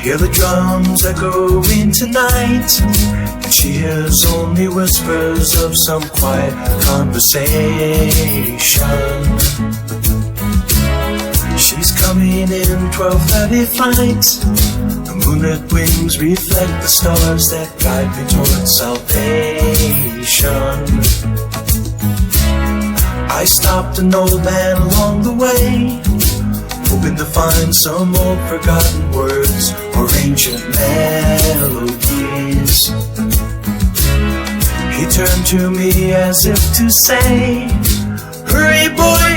Hear the drums echoing tonight, and she hears only whispers of some quiet conversation. She's coming in 12:30 flight. The moonlit wings reflect the stars that guide me towards salvation. I stopped an old man along the way, hoping to find some old forgotten words or ancient melodies. He turned to me as if to say, hurry boy,